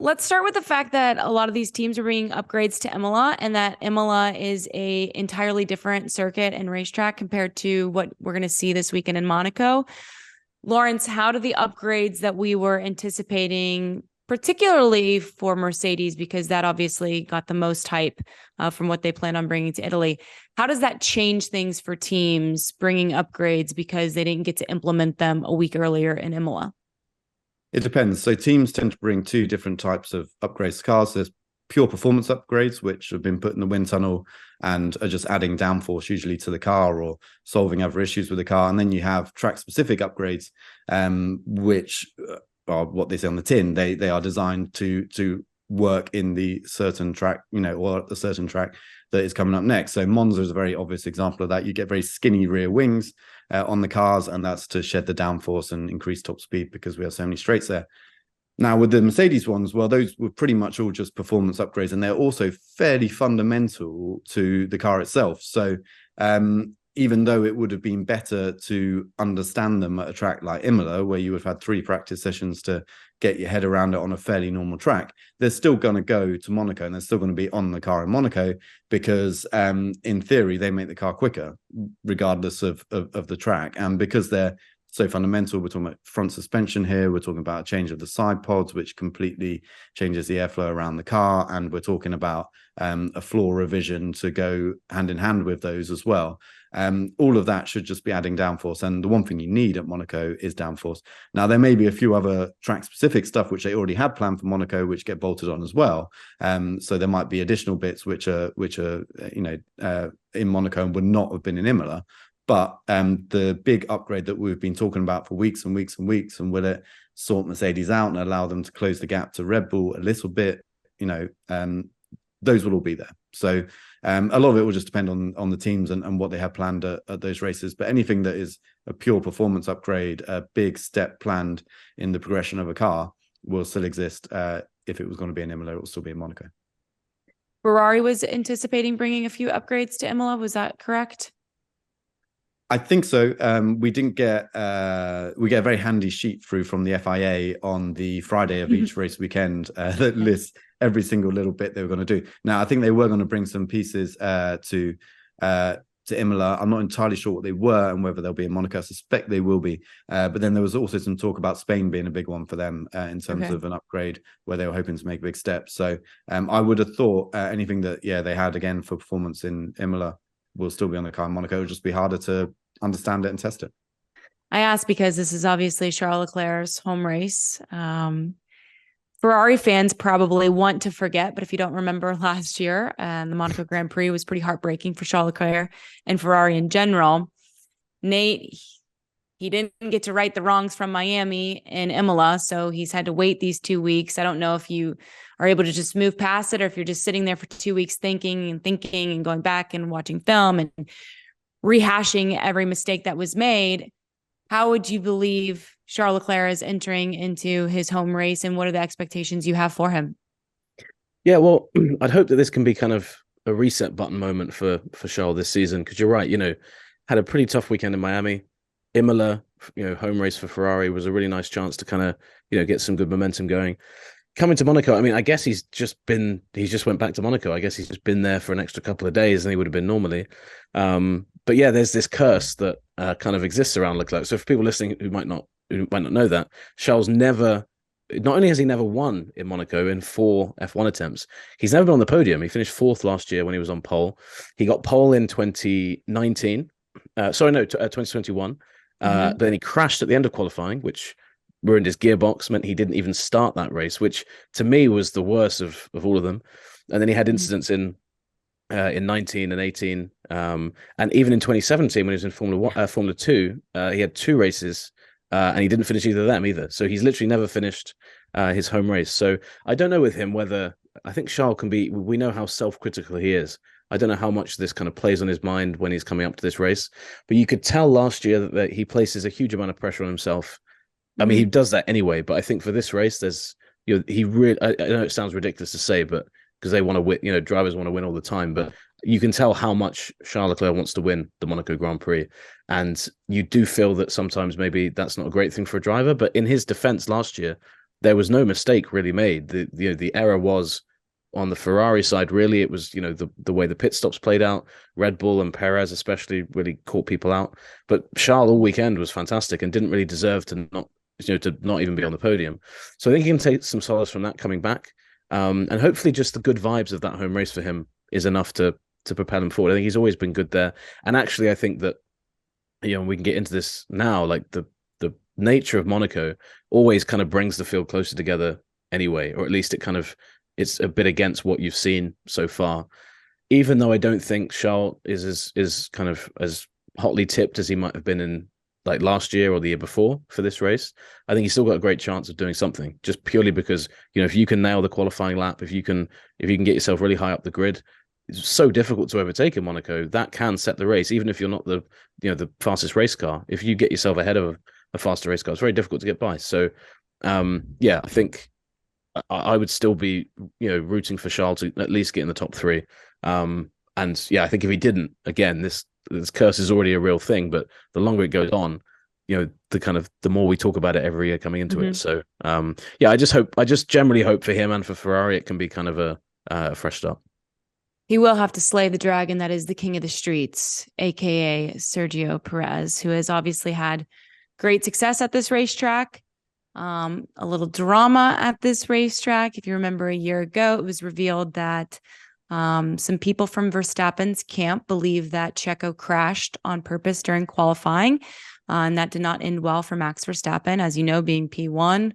let's start with the fact that a lot of these teams are bringing upgrades to Imola, and that Imola is a entirely different circuit and racetrack compared to what we're going to see this weekend in Monaco. Lawrence, how do the upgrades that we were anticipating, particularly for Mercedes, because that obviously got the most hype from what they plan on bringing to Italy, how does that change things for teams bringing upgrades because they didn't get to implement them a week earlier in Imola? It depends. So teams tend to bring two different types of upgrades to cars. There's pure performance upgrades, which have been put in the wind tunnel and are just adding downforce usually to the car or solving other issues with the car. And then you have track-specific upgrades, which are what they say on the tin. They are designed to work in the certain track, or a certain track that is coming up next. So Monza is a very obvious example of that. You get very skinny rear wings on the cars, and that's to shed the downforce and increase top speed because we have so many straights there. Now, with the Mercedes ones, well, those were pretty much all just performance upgrades, and they're also fairly fundamental to the car itself. So even though it would have been better to understand them at a track like Imola, where you would have had 3 practice sessions to get your head around it on a fairly normal track, they're still going to go to Monaco, and they're still going to be on the car in Monaco because in theory, they make the car quicker, regardless of the track. And because they're so fundamental, we're talking about front suspension here, we're talking about a change of the side pods, which completely changes the airflow around the car, and we're talking about a floor revision to go hand in hand with those as well. All of that should just be adding downforce, and the one thing you need at Monaco is downforce. Now, there may be a few other track-specific stuff which they already had planned for Monaco, which get bolted on as well. So there might be additional bits which are in Monaco and would not have been in Imola. But the big upgrade that we've been talking about for weeks and weeks and weeks, and will it sort Mercedes out and allow them to close the gap to Red Bull a little bit, those will all be there. So a lot of it will just depend on the teams and what they have planned at those races. But anything that is a pure performance upgrade, a big step planned in the progression of a car, will still exist. If it was going to be in Imola, it will still be in Monaco. Ferrari was anticipating bringing a few upgrades to Imola. Was that correct? I think so. We didn't get we get a very handy sheet through from the FIA on the Friday of each race weekend that lists every single little bit they were going to do. Now, I think they were going to bring some pieces to Imola. I'm not entirely sure what they were and whether they'll be in Monaco. I suspect they will be. But then there was also some talk about Spain being a big one for them in terms of an upgrade where they were hoping to make big steps. So I would have thought anything that they had again for performance in Imola will still be on the car in Monaco. It'll just be harder to understand it and test it. I asked because this is obviously Charles Leclerc's home race. Ferrari fans probably want to forget, but if you don't remember last year, the Monaco Grand Prix was pretty heartbreaking for Charles Leclerc and Ferrari in general. Nate, he didn't get to right the wrongs from Miami and Imola, so he's had to wait these 2 weeks. I don't know if you are able to just move past it, or if you're just sitting there for 2 weeks thinking and going back and watching film and rehashing every mistake that was made. How would you believe Charles Leclerc is entering into his home race, and what are the expectations you have for him? Yeah, well, I'd hope that this can be kind of a reset button moment for Charles this season, because you're right, had a pretty tough weekend in Miami. Imola, home race for Ferrari, was a really nice chance to kind of, get some good momentum going. Coming to Monaco, I mean, I guess he just went back to Monaco. I guess he's just been there for an extra couple of days than he would have been normally. But yeah, there's this curse that kind of exists around Leclerc. So for people listening who might not know that, Charles not only has he never won in Monaco in 4 F1 attempts, he's never been on the podium. He finished 4th last year when he was on pole. He got pole in 2019. 2021. But then he crashed at the end of qualifying, which ruined his gearbox, meant he didn't even start that race, which to me was the worst of all of them. And then he had incidents in 19 and 18, and even in 2017 when he was in Formula 2, he had 2 races, and he didn't finish either of them either. So he's literally never finished his home race. So I don't know with him whether, I think Charles can be, we know how self-critical he is. I don't know how much this kind of plays on his mind when he's coming up to this race, but you could tell last year that he places a huge amount of pressure on himself. I mean, he does that anyway, but I think for this race, he really, I know it sounds ridiculous to say, but because they want to win, drivers want to win all the time, but you can tell how much Charles Leclerc wants to win the Monaco Grand Prix. And you do feel that sometimes maybe that's not a great thing for a driver, but in his defense last year, there was no mistake really made. The error was on the Ferrari side. Really, it was the way the pit stops played out. Red Bull and Perez especially really caught people out. But Charles all weekend was fantastic and didn't really deserve to not even be on the podium. So I think he can take some solace from that coming back. And hopefully just the good vibes of that home race for him is enough to propel him forward. I think he's always been good there. And actually, I think that, we can get into this now, like the nature of Monaco always kind of brings the field closer together anyway, or at least it's a bit against what you've seen so far. Even though I don't think Charles is kind of as hotly tipped as he might have been in like last year or the year before for this race, I think he's still got a great chance of doing something, just purely because, if you can nail the qualifying lap, if you can get yourself really high up the grid, it's so difficult to overtake in Monaco. That can set the race, even if you're not the fastest race car. If you get yourself ahead of a faster race car, it's very difficult to get by. So, I think I would still be, rooting for Charles to at least get in the top three. And I think if he didn't, again, this curse is already a real thing, but the longer it goes on, the more we talk about it every year coming into it. So, I just generally hope for him and for Ferrari, it can be kind of a fresh start. He will have to slay the dragon that is the king of the streets, aka Sergio Perez, who has obviously had great success at this racetrack. A little drama at this racetrack. If you remember a year ago, it was revealed that some people from Verstappen's camp believe that Checo crashed on purpose during qualifying, and that did not end well for Max Verstappen. As you know, being P1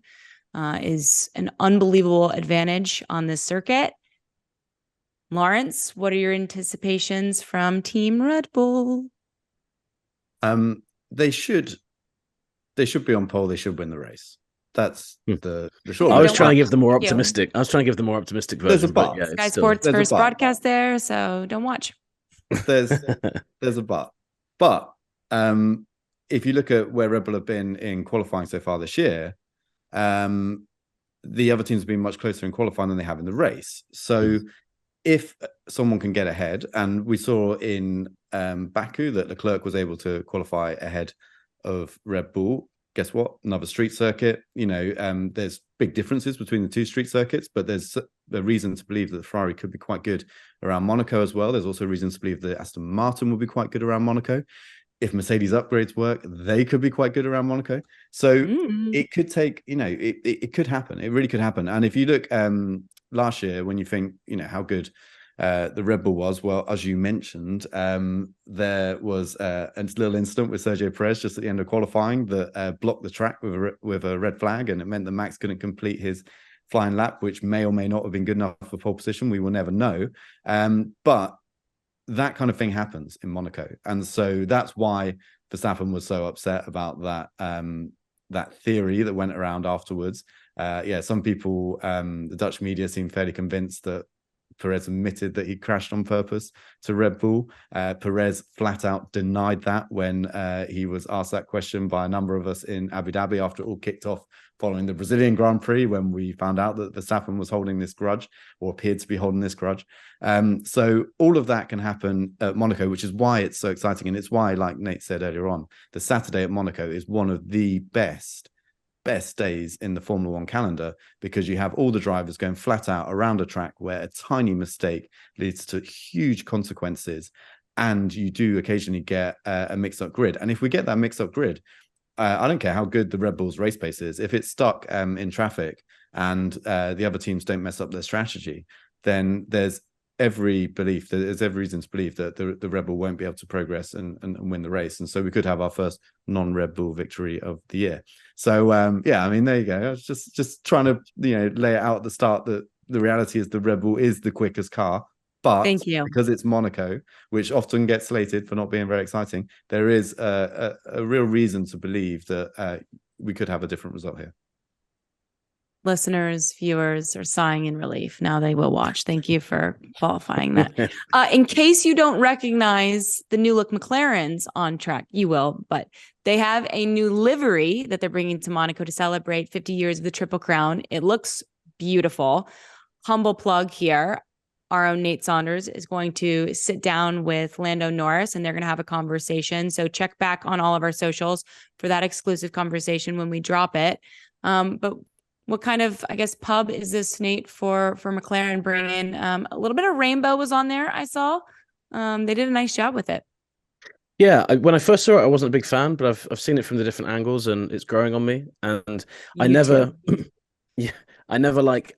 is an unbelievable advantage on this circuit. Lawrence, what are your anticipations from Team Red Bull? They should be on pole. They should win the race. That's the short. I was trying to give them more optimistic. version. There's a but. Sky Sports first broadcast there, so don't watch. There's a but. But if you look at where Red Bull have been in qualifying so far this year, the other teams have been much closer in qualifying than they have in the race. So if someone can get ahead, and we saw in Baku that Leclerc was able to qualify ahead of Red Bull. Guess what? Another street circuit. There's big differences between the two street circuits, but there's a reason to believe that the Ferrari could be quite good around Monaco as well. There's also reason to believe that Aston Martin will be quite good around Monaco. If Mercedes upgrades work, they could be quite good around Monaco. So it could take, it could happen. It really could happen. And if you look last year, when you think, how good the Red Bull was, well, as you mentioned, there was a little incident with Sergio Perez just at the end of qualifying that blocked the track with a red flag, and it meant that Max couldn't complete his flying lap, which may or may not have been good enough for pole position. We will never know. But that kind of thing happens in Monaco, and so that's why Verstappen was so upset about that theory that went around afterwards. Some people, the Dutch media, seemed fairly convinced that Perez admitted that he crashed on purpose to Red Bull. Perez flat out denied that when he was asked that question by a number of us in Abu Dhabi after it all kicked off following the Brazilian Grand Prix, when we found out that Verstappen was holding this grudge, or appeared to be holding this grudge. So all of that can happen at Monaco, which is why it's so exciting. And it's why, like Nate said earlier on, the Saturday at Monaco is one of the best days in the Formula One calendar, because you have all the drivers going flat out around a track where a tiny mistake leads to huge consequences, and you do occasionally get a mixed-up grid. And if we get that mixed-up grid, I don't care how good the Red Bull's race pace is, if it's stuck in traffic and the other teams don't mess up their strategy, then there's every reason to believe that the Red Bull won't be able to progress and win the race. And so we could have our first non-Red Bull victory of the year. So there you go. I was just trying to lay it out at the start that the reality is the Red Bull is the quickest car, but thank you, because it's Monaco, which often gets slated for not being very exciting, there is a real reason to believe that we could have a different result here. Listeners, viewers are sighing in relief. Now they will watch. Thank you for qualifying that. In case you don't recognize the new look McLarens on track, you will, but they have a new livery that they're bringing to Monaco to celebrate 50 years of the Triple Crown. It looks beautiful. Humble plug here. Our own Nate Saunders is going to sit down with Lando Norris, and they're going to have a conversation. So check back on all of our socials for that exclusive conversation when we drop it. But What kind of, I guess, pub is this, Nate, for McLaren bringing a little bit of rainbow was on there, I saw. They did a nice job with it. Yeah, when I first saw it, I wasn't a big fan, but I've seen it from the different angles, and it's growing on me. And I never, yeah, I never like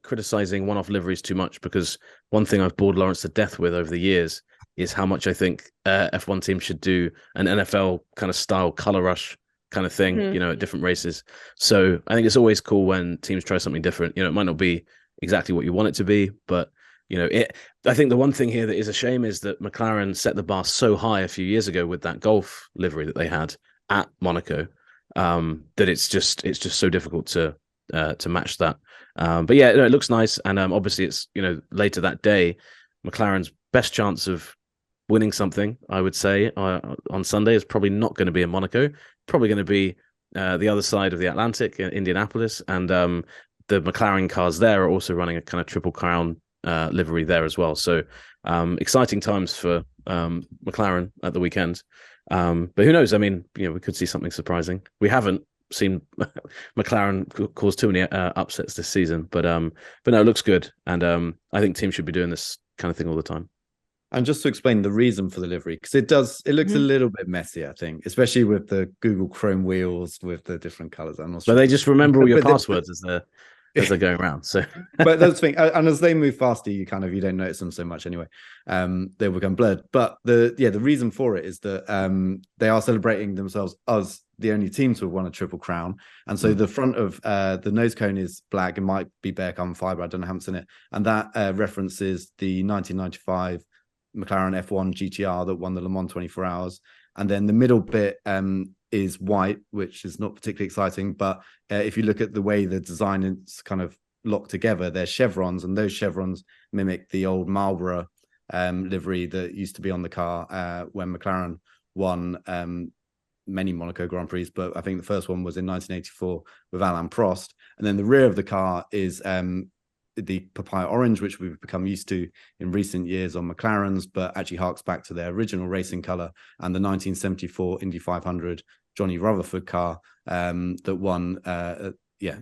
criticizing one-off liveries too much, because one thing I've bored Lawrence to death with over the years is how much I think F1 teams should do an NFL kind of style color rush kind of thing, at different races. So I think it's always cool when teams try something different. It might not be exactly what you want it to be, but I think the one thing here that is a shame is that McLaren set the bar so high a few years ago with that Golf livery that they had at Monaco, that it's just so difficult to match that. But yeah, it looks nice, and obviously it's later that day, McLaren's best chance of winning something, I would say, on Sunday is probably not going to be in Monaco. Probably going to be the other side of the Atlantic, in Indianapolis, and the McLaren cars there are also running a kind of Triple Crown livery there as well. So exciting times for McLaren at the weekend. But who knows? I mean, we could see something surprising. We haven't seen McLaren cause too many upsets this season, but no, it looks good, and I think teams should be doing this kind of thing all the time. And just to explain the reason for the livery, because it looks a little bit messy, I think, especially with the Google Chrome wheels with the different colors. I'm not sure. But they just remember all your passwords as they're going around. So, but that's the thing. And as they move faster, you don't notice them so much anyway. They become blurred. But the reason for it is that they are celebrating themselves as the only team to have won a Triple Crown. And so the front of the nose cone is black. It might be bare carbon fiber. I don't know, I haven't seen it. And that references the 1995 McLaren F1 GTR that won the Le Mans 24 Hours. And then the middle bit is white, which is not particularly exciting. But if you look at the way the design is kind of locked together, there's chevrons, and those chevrons mimic the old Marlboro livery that used to be on the car when McLaren won many Monaco Grand Prix. But I think the first one was in 1984 with Alain Prost. And then the rear of the car is the papaya orange, which we've become used to in recent years on McLarens, but actually harks back to their original racing color and the 1974 Indy 500 Johnny Rutherford car that won the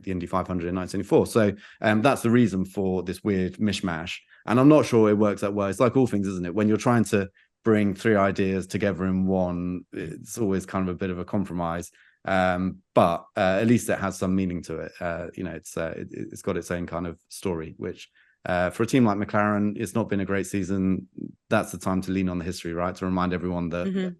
Indy 500 in 1974. So that's the reason for this weird mishmash. And I'm not sure it works that well. It's like all things, isn't it? When you're trying to bring three ideas together in one, it's always kind of a bit of a compromise. But at least it has some meaning to it. It's got its own kind of story, which for a team like McLaren, it's not been a great season. That's the time to lean on the history, right? To remind everyone that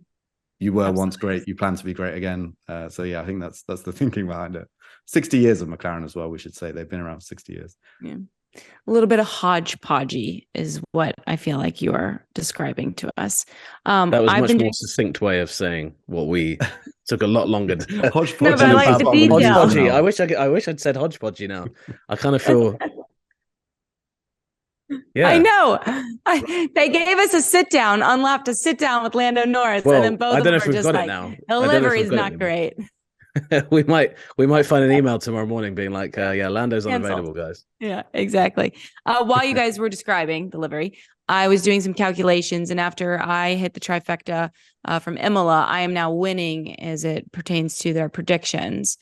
you were once great, you plan to be great again. So yeah, I think that's the thinking behind it. 60 years of McLaren as well, we should say. They've been around for 60 years. Yeah. A little bit of hodgepodgey is what I feel like you are describing to us. That was a much more succinct way of saying what we took a lot longer to hodgepodgey. No, but I like the detail. Hodgepodgey. I wish I'd said hodgepodgey now. I kind of feel. Yeah, I know. They gave us a sit down, Unlapped, a sit down with Lando Norris, and then both of them are just like, the livery's not great. we might find an email tomorrow morning being like, Lando's unavailable, guys. Yeah, exactly. While you guys were describing the livery, I was doing some calculations, and after I hit the trifecta from Imola, I am now winning as it pertains to their predictions.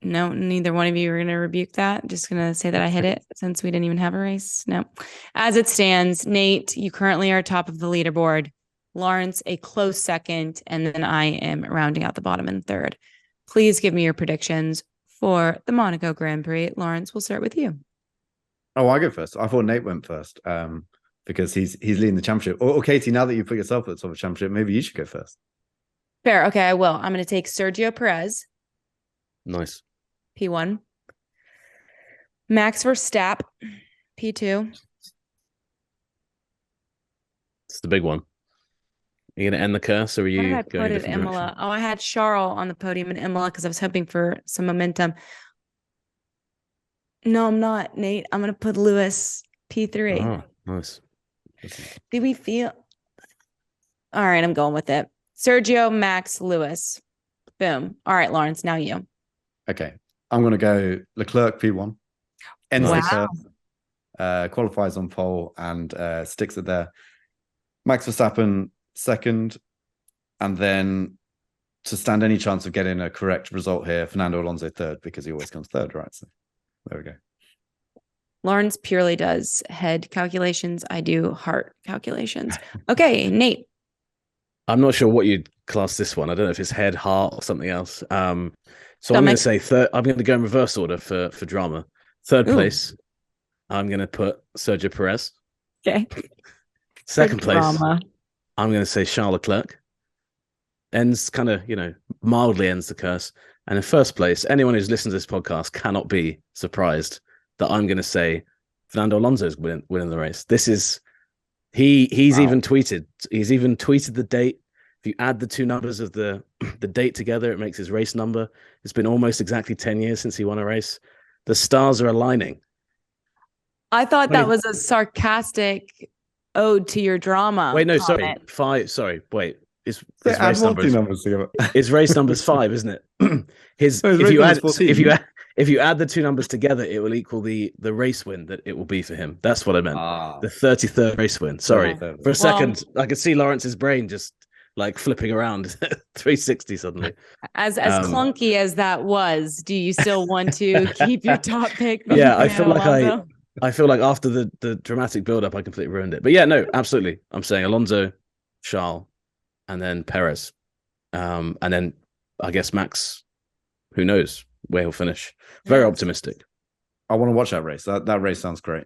No, neither one of you are going to rebuke that. I'm just going to say that I hit it since we didn't even have a race. No. As it stands, Nate, you currently are top of the leaderboard. Lawrence, a close second, and then I am rounding out the bottom in third. Please give me your predictions for the Monaco Grand Prix. Lawrence, we'll start with you. Oh, I go first. I thought Nate went first because he's leading the championship. Or Katie, now that you put yourself at the top of the championship, maybe you should go first. Fair. Okay, I will. I'm going to take Sergio Perez. Nice. P1. Max Verstappen. P2. It's the big one. Are you going to end the curse, or are you going to Imola? Oh, I had Charles on the podium in Imola because I was hoping for some momentum. No, I'm not, Nate. I'm going to put Lewis P3. Oh, nice. Do we feel? All right, I'm going with it. Sergio, Max, Lewis. Boom. All right, Lawrence, now you. Okay. I'm going to go Leclerc P1. Ends the curve, qualifies on pole and sticks it there. Max Verstappen second, and then to stand any chance of getting a correct result here, Fernando Alonso third, because he always comes third, right? So there we go. Lawrence purely does head calculations. I do heart calculations. Okay, Nate. I'm not sure what you'd class this one. I don't know if it's head, heart, or something else. So I'm going to say third. I'm going to go in reverse order for drama. Third place, I'm going to put Sergio Perez. Okay. Second place, I'm going to say Charles Leclerc. Ends kind of, mildly ends the curse. And in first place, anyone who's listened to this podcast cannot be surprised that I'm going to say Fernando Alonso's winning the race. This is he's even tweeted the date. If you add the two numbers of the date together, it makes his race number. It's been almost exactly 10 years since he won a race. The stars are aligning. I thought that was a sarcastic ode to your drama. Wait, no, comment. sorry. Wait. His race numbers together. His race number's 5, isn't it? If you add the two numbers together, it will equal the race win that it will be for him. That's what I meant. The 33rd race win. Sorry. For a second, I could see Lawrence's brain just like flipping around 360 suddenly. As clunky as that was, do you still want to keep your top pick? Yeah, I feel like after the dramatic build-up, I completely ruined it. But yeah, no, absolutely. I'm saying Alonso, Charles, and then Perez. And then I guess Max, who knows where he'll finish. Very optimistic. I want to watch that race. That race sounds great.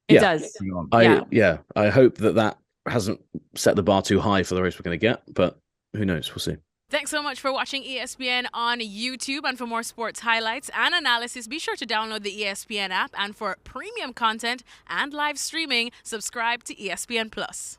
It does. I hope that hasn't set the bar too high for the race we're going to get, but who knows? We'll see. Thanks so much for watching ESPN on YouTube. And for more sports highlights and analysis, be sure to download the ESPN app. And for premium content and live streaming, subscribe to ESPN Plus.